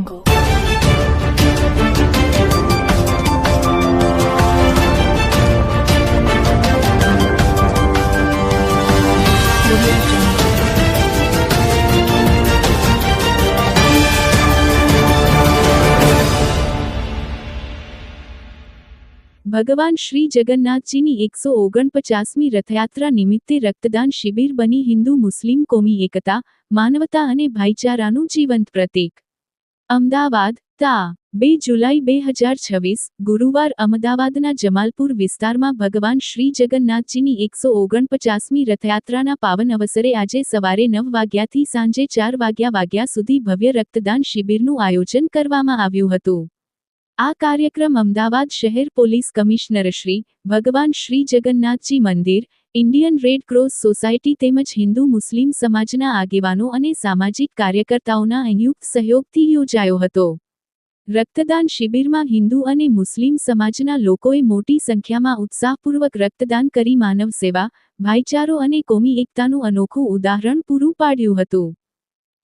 Go. ભગવાન શ્રી જગન્નાથજીની 149મી રથયાત્રા નિમિત્તે રક્તદાન શિબિર બની હિન્દુ મુસ્લિમ કોમી એકતા, માનવતા અને ભાઈચારાનું જીવંત પ્રતીક. અમદાવાદ, તા. 2 જુલાઈ 2026, ગુરુવાર અમદાવાદના જમાલપુર વિસ્તારમાં ભગવાન શ્રી જગન્નાથજીની 149મી રથયાત્રાના પાવન અવસરે આજે સવારે 9 વાગ્યાથી સાંજે 4 વાગ્યા સુધી ભવ્ય રક્તદાન શિબિરનું આયોજન કરવામાં આવ્યું હતું. આ કાર્યક્રમ અમદાવાદ શહેર પોલીસ કમિશનરશ્રી, ભગવાન શ્રી જગન્નાથજી મંદિર, ઇન્ડિયન રેડ ક્રોસ સોસાયટી તેમજ હિન્દુ મુસ્લિમ સમાજના આગેવાનો અને સામાજિક કાર્યકર્તાઓના સંયુક્ત સહયોગથી યોજાયો હતો. રક્તદાન શિબિરમાં હિન્દુ અને મુસ્લિમ સમાજના લોકોએ મોટી સંખ્યામાં ઉત્સાહપૂર્વક રક્તદાન કરી માનવ સેવા, ભાઈચારો અને કોમી એકતાનું અનોખું ઉદાહરણ પૂરું પાડ્યું હતું.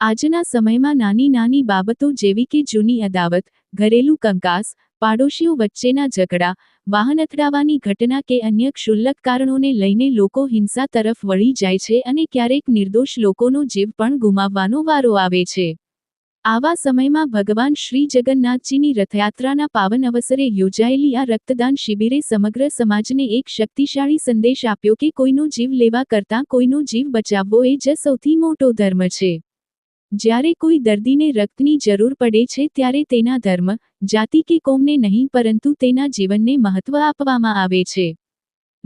આજના સમયમાં નાની નાની બાબતો જેવી કે જૂની અદાવત, ઘરેલું કંકાસ, પાડોશીઓ વચ્ચેના ઝઘડા, વાહન અથડાવાની ઘટના કે અન્ય ક્ષુલ્લક કારણોને લઈને લોકો હિંસા તરફ વળી જાય છે અને ક્યારેક નિર્દોષ લોકોનો જીવ પણ ગુમાવવાનો વારો આવે છે. આવા સમયમાં ભગવાન શ્રી જગન્નાથજીની રથયાત્રાના પાવન અવસરે યોજાયેલી આ રક્તદાન શિબિરે સમગ્ર સમાજને એક શક્તિશાળી સંદેશ આપ્યો કે કોઈનો જીવ લેવા કરતાં કોઈનો જીવ બચાવવો એ જ સૌથી મોટો ધર્મ છે. જ્યારે કોઈ દર્દીને રક્તની જરૂર પડે છે ત્યારે તેના ધર્મ, જાતિ કે કોમને નહીં પરંતુ તેના જીવનને મહત્વ આપવામાં આવે છે.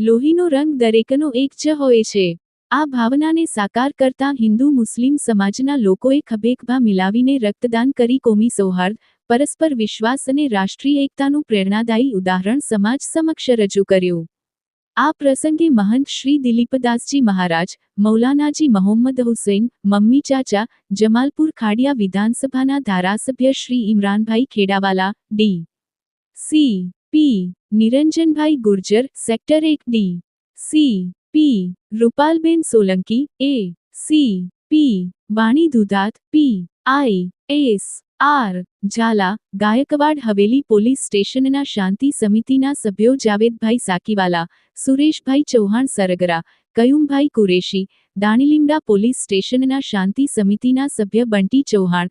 લોહીનો રંગ દરેકનો એક જ હોય છે. આ ભાવનાને સાકાર કરતા હિન્દુ મુસ્લિમ સમાજના લોકોએ ખભેખભા મિલાવીને રક્તદાન કરી કોમી સૌહાર્દ, પરસ્પર વિશ્વાસ અને રાષ્ટ્રીય એકતાનું પ્રેરણાદાયી ઉદાહરણ સમાજ સમક્ષ રજૂ કર્યું. આ પ્રસંગે મહંત શ્રી દિલીપદાસજી મહારાજ, મૌલાનાજી મોહમ્મદ હુસૈન, મમ્મી ચાચા, જમાલપુર ખાડિયા વિધાનસભાના ધારાસભ્ય Shri Imranbhai Khedawala, D. C. P. Niranjanbhai Gurjar, sector 1 D. C. P. Rupalben Solanki, A. C. P. Vani Dudhat, P. I. S. R. Zala, Gaikwad Haveli police સ્ટેશનના શાંતિ સમિતિના સભ્યો જાવેદભાઈ સાકીવાલા, સુરેશભાઈ ચૌહાણ સરગરા, કયુમભાઈ કુરેશી, દાણીલીમડા પોલીસ સ્ટેશનના શાંતિ સમિતિના સભ્ય બંટી ચૌહાણ,